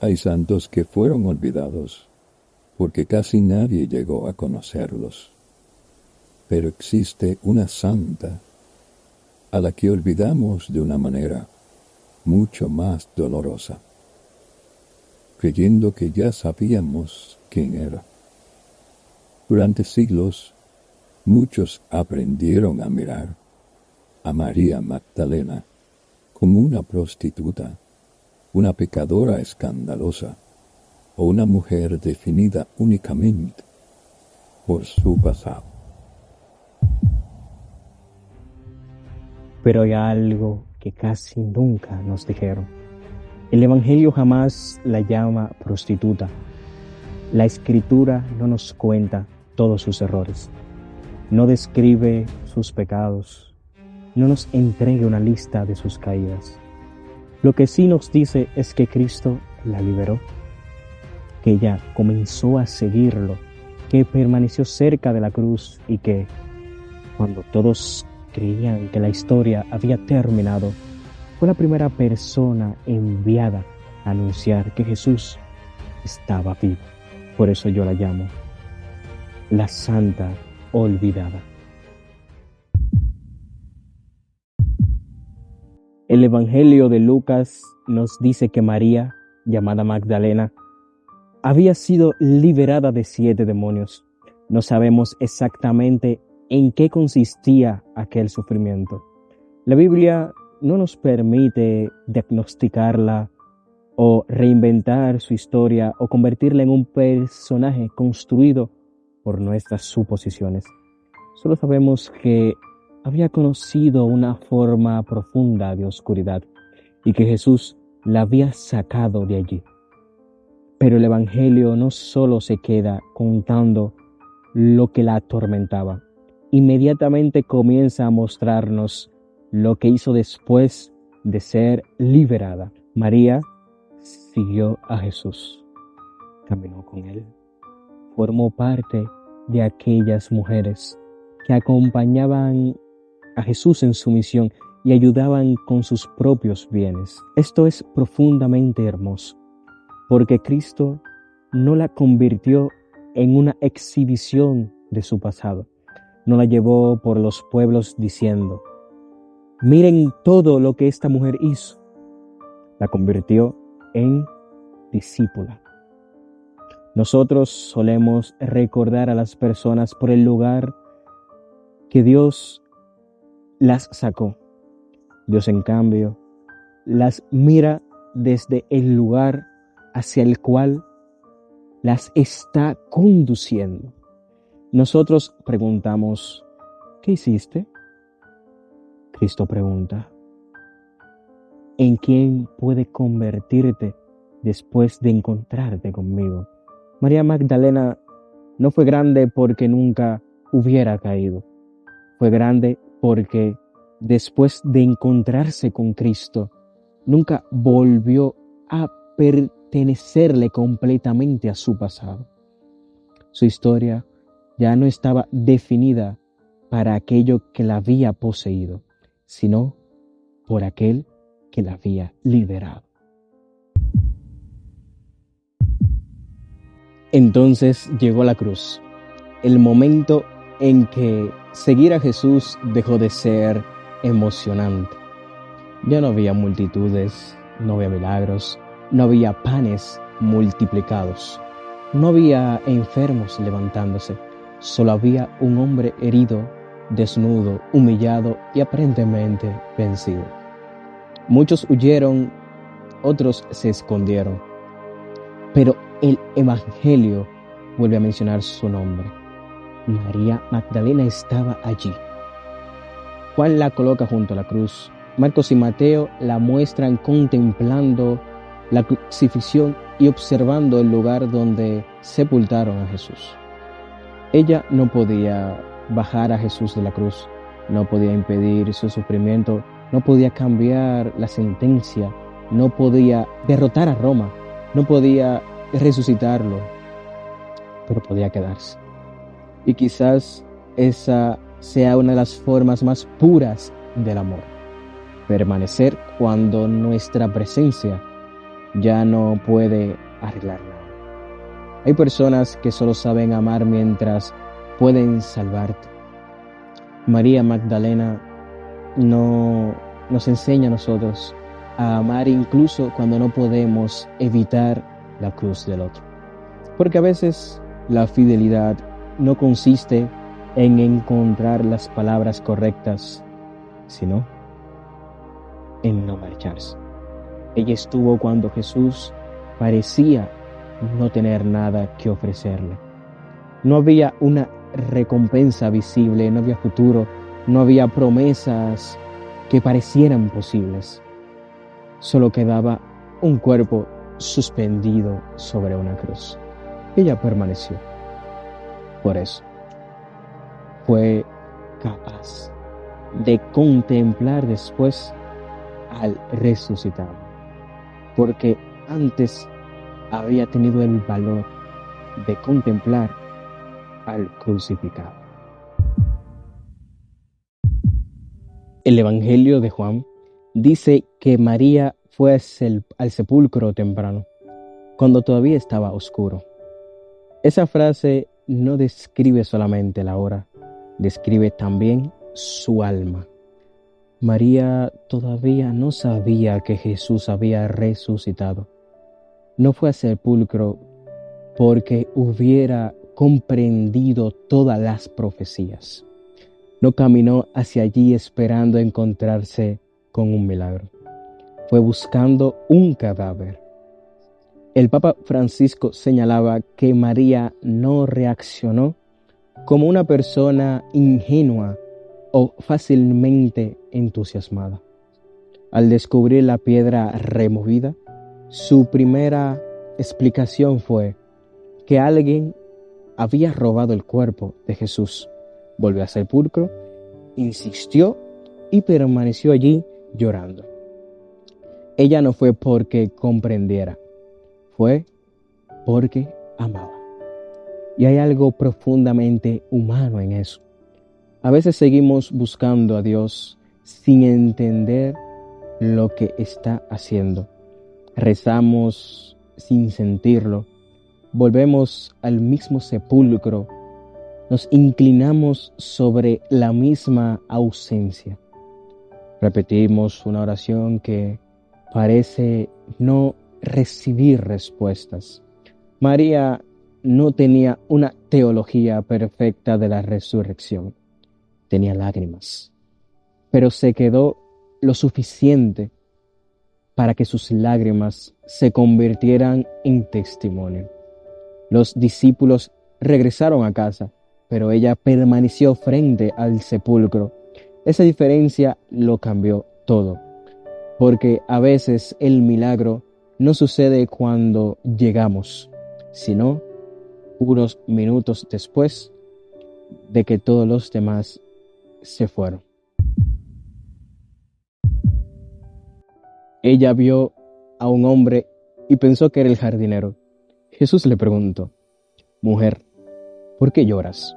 Hay santos que fueron olvidados porque casi nadie llegó a conocerlos. Pero existe una santa a la que olvidamos de una manera mucho más dolorosa, creyendo que ya sabíamos quién era. Durante siglos, muchos aprendieron a mirar a María Magdalena como una prostituta, una pecadora escandalosa o una mujer definida únicamente por su pasado. Pero hay algo que casi nunca nos dijeron. El Evangelio jamás la llama prostituta. La Escritura no nos cuenta todos sus errores. No describe sus pecados. No nos entrega una lista de sus caídas. Lo que sí nos dice es que Cristo la liberó, que ella comenzó a seguirlo, que permaneció cerca de la cruz y que, cuando todos creían que la historia había terminado, fue la primera persona enviada a anunciar que Jesús estaba vivo. Por eso yo la llamo la Santa Olvidada. El Evangelio de Lucas nos dice que María, llamada Magdalena, había sido liberada de 7 demonios. No sabemos exactamente en qué consistía aquel sufrimiento. La Biblia no nos permite diagnosticarla o reinventar su historia o convertirla en un personaje construido por nuestras suposiciones. Solo sabemos que había conocido una forma profunda de oscuridad y que Jesús la había sacado de allí. Pero el Evangelio no solo se queda contando lo que la atormentaba, inmediatamente comienza a mostrarnos lo que hizo después de ser liberada. María siguió a Jesús, caminó con él, formó parte de aquellas mujeres que acompañaban a Jesús en su misión y ayudaban con sus propios bienes. Esto es profundamente hermoso, porque Cristo no la convirtió en una exhibición de su pasado. No la llevó por los pueblos diciendo: miren todo lo que esta mujer hizo. La convirtió en discípula. Nosotros solemos recordar a las personas por el lugar que Dios las sacó. Dios, en cambio, las mira desde el lugar hacia el cual las está conduciendo. Nosotros preguntamos: ¿qué hiciste? Cristo pregunta: ¿en quién puede convertirte después de encontrarte conmigo? María Magdalena no fue grande porque nunca hubiera caído. Fue grande porque después de encontrarse con Cristo, nunca volvió a pertenecerle completamente a su pasado. Su historia ya no estaba definida para aquello que la había poseído, sino por aquel que la había liberado. Entonces llegó la cruz, el momento en que seguir a Jesús dejó de ser emocionante. Ya no había multitudes, no había milagros, no había panes multiplicados, no había enfermos levantándose, solo había un hombre herido, desnudo, humillado y aparentemente vencido. Muchos huyeron, otros se escondieron, pero el Evangelio vuelve a mencionar su nombre. María Magdalena estaba allí. Juan la coloca junto a la cruz. Marcos y Mateo la muestran contemplando la crucifixión y observando el lugar donde sepultaron a Jesús. Ella no podía bajar a Jesús de la cruz, no podía impedir su sufrimiento, no podía cambiar la sentencia, no podía derrotar a Roma, no podía resucitarlo, pero podía quedarse. Y quizás esa sea una de las formas más puras del amor. Permanecer cuando nuestra presencia ya no puede arreglar nada. Hay personas que solo saben amar mientras pueden salvarte. María Magdalena nos enseña a nosotros a amar incluso cuando no podemos evitar la cruz del otro. Porque a veces la fidelidad no consiste en encontrar las palabras correctas, sino en no marcharse. Ella estuvo cuando Jesús parecía no tener nada que ofrecerle. No había una recompensa visible, no había futuro, no había promesas que parecieran posibles. Solo quedaba un cuerpo suspendido sobre una cruz. Ella permaneció. Por eso fue capaz de contemplar después al resucitado, porque antes había tenido el valor de contemplar al crucificado. El Evangelio de Juan dice que María fue al sepulcro temprano, cuando todavía estaba oscuro. Esa frase no describe solamente la hora, describe también su alma. María todavía no sabía que Jesús había resucitado. No fue al sepulcro porque hubiera comprendido todas las profecías. No caminó hacia allí esperando encontrarse con un milagro. Fue buscando un cadáver. El Papa Francisco señalaba que María no reaccionó como una persona ingenua o fácilmente entusiasmada. Al descubrir la piedra removida, su primera explicación fue que alguien había robado el cuerpo de Jesús. Volvió al sepulcro, insistió y permaneció allí llorando. Ella no fue porque comprendiera, fue porque amaba. Y hay algo profundamente humano en eso. A veces seguimos buscando a Dios sin entender lo que está haciendo. Rezamos sin sentirlo. Volvemos al mismo sepulcro. Nos inclinamos sobre la misma ausencia. Repetimos una oración que parece no recibir respuestas. María no tenía una teología perfecta de la resurrección. Tenía lágrimas, pero se quedó lo suficiente para que sus lágrimas se convirtieran en testimonio. Los discípulos regresaron a casa, pero ella permaneció frente al sepulcro. Esa diferencia lo cambió todo, porque a veces el milagro no sucede cuando llegamos, sino unos minutos después de que todos los demás se fueron. Ella vio a un hombre y pensó que era el jardinero. Jesús le preguntó: «Mujer, ¿por qué lloras?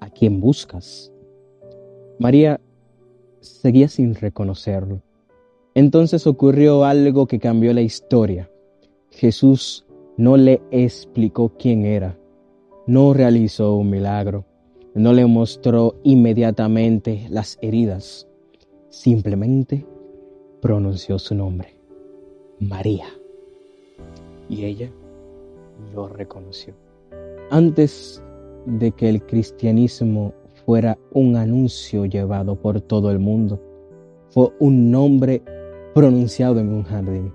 ¿A quién buscas?». María seguía sin reconocerlo. Entonces ocurrió algo que cambió la historia. Jesús no le explicó quién era, no realizó un milagro, no le mostró inmediatamente las heridas, simplemente pronunció su nombre, María, y ella lo reconoció. Antes de que el cristianismo fuera un anuncio llevado por todo el mundo, fue un nombre pronunciado en un jardín.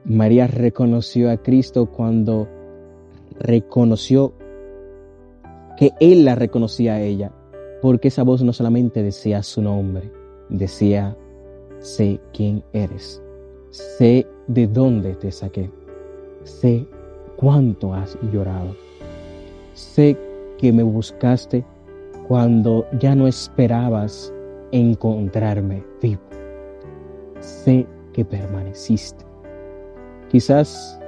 María reconoció a Cristo cuando reconoció que Él la reconocía a ella, porque esa voz no solamente decía su nombre, decía: sé quién eres, sé de dónde te saqué, sé cuánto has llorado, sé que me buscaste cuando ya no esperabas encontrarme vivo, sé que permaneciste. Quizás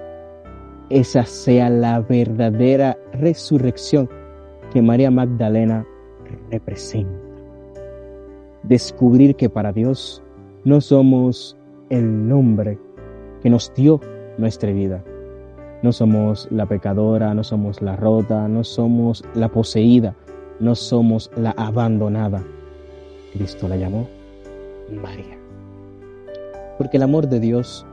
esa sea la verdadera resurrección que María Magdalena representa. Descubrir que para Dios no somos el nombre que nos dio nuestra vida. No somos la pecadora, no somos la rota, no somos la poseída, no somos la abandonada. Cristo la llamó María. Porque el amor de Dios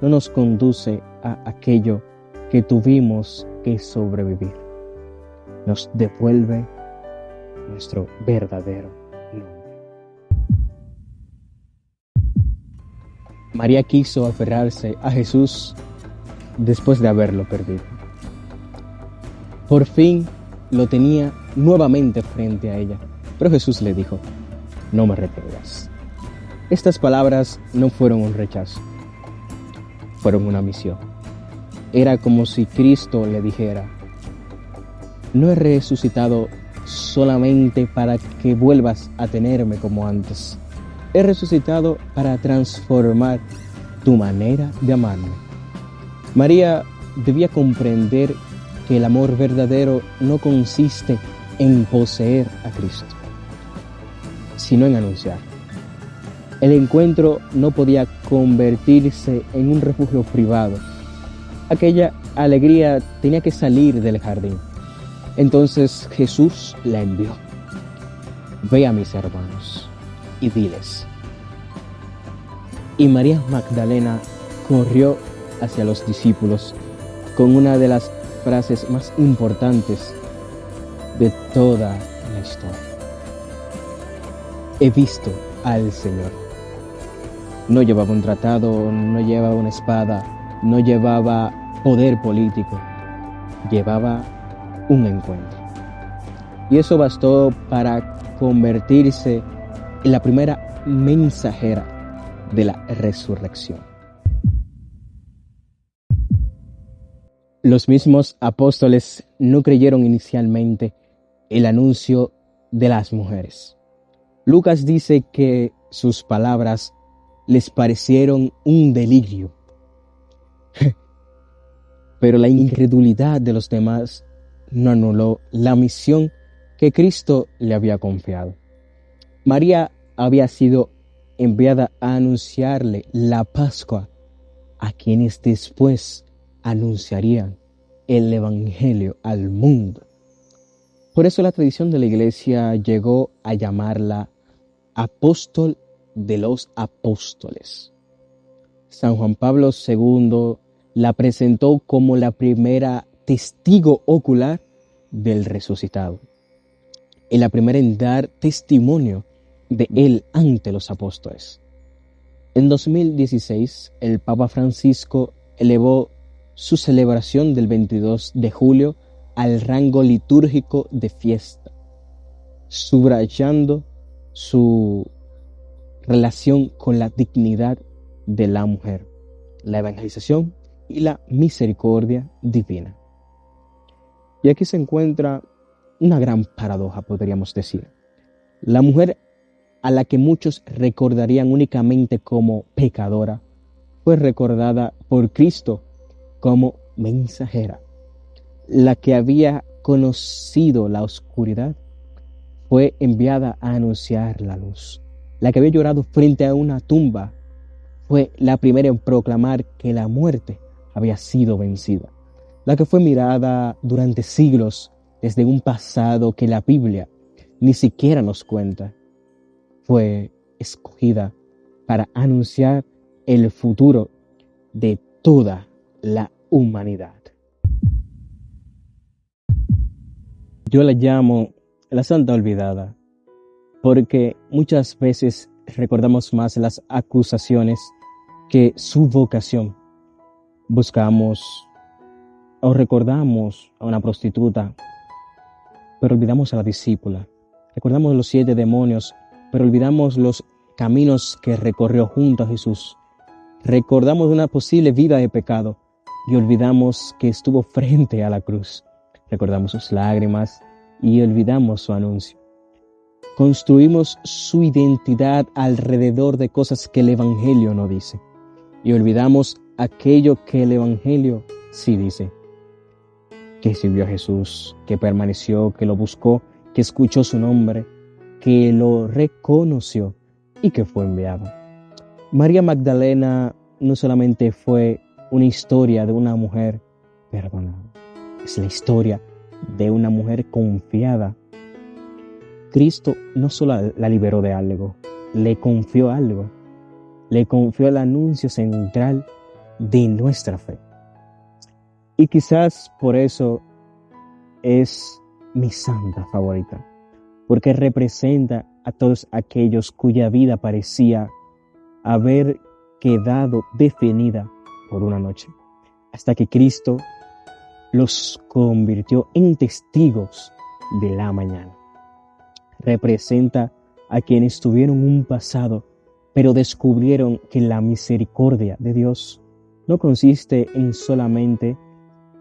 no nos conduce a aquello que tuvimos que sobrevivir. Nos devuelve nuestro verdadero nombre. María quiso aferrarse a Jesús después de haberlo perdido. Por fin lo tenía nuevamente frente a ella, pero Jesús le dijo: no me retengas. Estas palabras no fueron un rechazo, fueron una misión. Era como si Cristo le dijera: no he resucitado solamente para que vuelvas a tenerme como antes. He resucitado para transformar tu manera de amarme. María debía comprender que el amor verdadero no consiste en poseer a Cristo, sino en anunciar. El encuentro no podía convertirse en un refugio privado. Aquella alegría tenía que salir del jardín. Entonces Jesús la envió: ve a mis hermanos y diles. Y María Magdalena corrió hacia los discípulos con una de las frases más importantes de toda la historia: he visto al Señor. No llevaba un tratado, no llevaba una espada, no llevaba poder político, llevaba un encuentro. Y eso bastó para convertirse en la primera mensajera de la resurrección. Los mismos apóstoles no creyeron inicialmente el anuncio de las mujeres. Lucas dice que sus palabras les parecieron un delirio. Pero la incredulidad de los demás no anuló la misión que Cristo le había confiado. María había sido enviada a anunciarle la Pascua a quienes después anunciarían el Evangelio al mundo. Por eso la tradición de la Iglesia llegó a llamarla apóstol de los apóstoles. San Juan Pablo II la presentó como la primera testigo ocular del resucitado y la primera en dar testimonio de él ante los apóstoles. En 2016, el Papa Francisco elevó su celebración del 22 de julio al rango litúrgico de fiesta, subrayando su relación con la dignidad de la mujer, la evangelización y la misericordia divina. Y aquí se encuentra una gran paradoja, podríamos decir. La mujer a la que muchos recordarían únicamente como pecadora, fue recordada por Cristo como mensajera. La que había conocido la oscuridad fue enviada a anunciar la luz. La que había llorado frente a una tumba fue la primera en proclamar que la muerte había sido vencida. La que fue mirada durante siglos desde un pasado que la Biblia ni siquiera nos cuenta, fue escogida para anunciar el futuro de toda la humanidad. Yo la llamo la Santa Olvidada, porque muchas veces recordamos más las acusaciones que su vocación. Buscamos o recordamos a una prostituta, pero olvidamos a la discípula. Recordamos los 7 demonios, pero olvidamos los caminos que recorrió junto a Jesús. Recordamos una posible vida de pecado y olvidamos que estuvo frente a la cruz. Recordamos sus lágrimas y olvidamos su anuncio. Construimos su identidad alrededor de cosas que el Evangelio no dice y olvidamos aquello que el Evangelio sí dice. Que sirvió a Jesús, que permaneció, que lo buscó, que escuchó su nombre, que lo reconoció y que fue enviado. María Magdalena no solamente fue una historia de una mujer perdonada, es la historia de una mujer confiada. Cristo no solo la liberó de algo, le confió algo, le confió el anuncio central de nuestra fe. Y quizás por eso es mi santa favorita, porque representa a todos aquellos cuya vida parecía haber quedado definida por una noche, hasta que Cristo los convirtió en testigos de la mañana. Representa a quienes tuvieron un pasado, pero descubrieron que la misericordia de Dios no consiste en solamente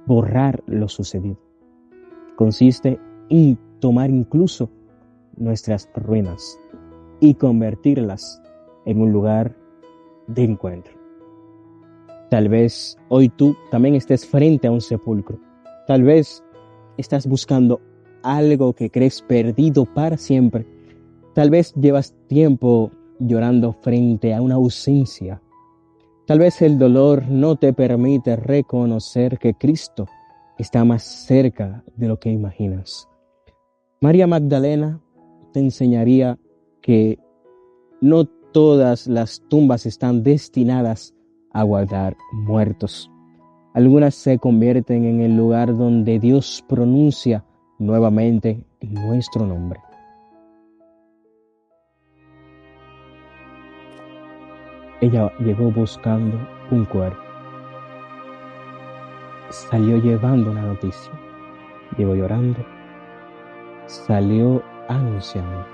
borrar lo sucedido. Consiste en tomar incluso nuestras ruinas y convertirlas en un lugar de encuentro. Tal vez hoy tú también estés frente a un sepulcro. Tal vez estás buscando algo que crees perdido para siempre. Tal vez llevas tiempo llorando frente a una ausencia. Tal vez el dolor no te permite reconocer que Cristo está más cerca de lo que imaginas. María Magdalena te enseñaría que no todas las tumbas están destinadas a guardar muertos. Algunas se convierten en el lugar donde Dios pronuncia nuevamente nuestro nombre. Ella llegó buscando un cuerpo. Salió llevando una noticia. Llegó llorando. Salió anunciando.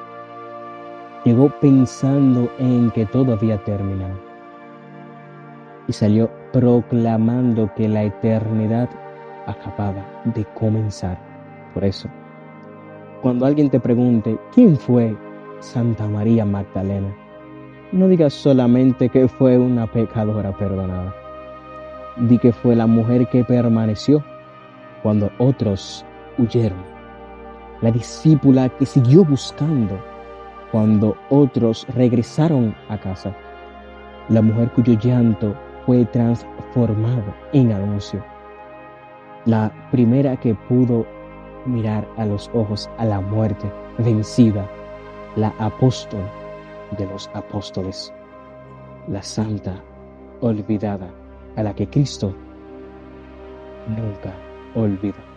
Llegó pensando en que todo había terminado. Y salió proclamando que la eternidad acababa de comenzar. Por eso, cuando alguien te pregunte ¿quién fue Santa María Magdalena?, no digas solamente que fue una pecadora perdonada. Di que fue la mujer que permaneció cuando otros huyeron. La discípula que siguió buscando cuando otros regresaron a casa. La mujer cuyo llanto fue transformado en anuncio. La primera que pudo mirar a los ojos a la muerte vencida. La apóstol de los apóstoles. La santa olvidada a la que Cristo nunca olvida.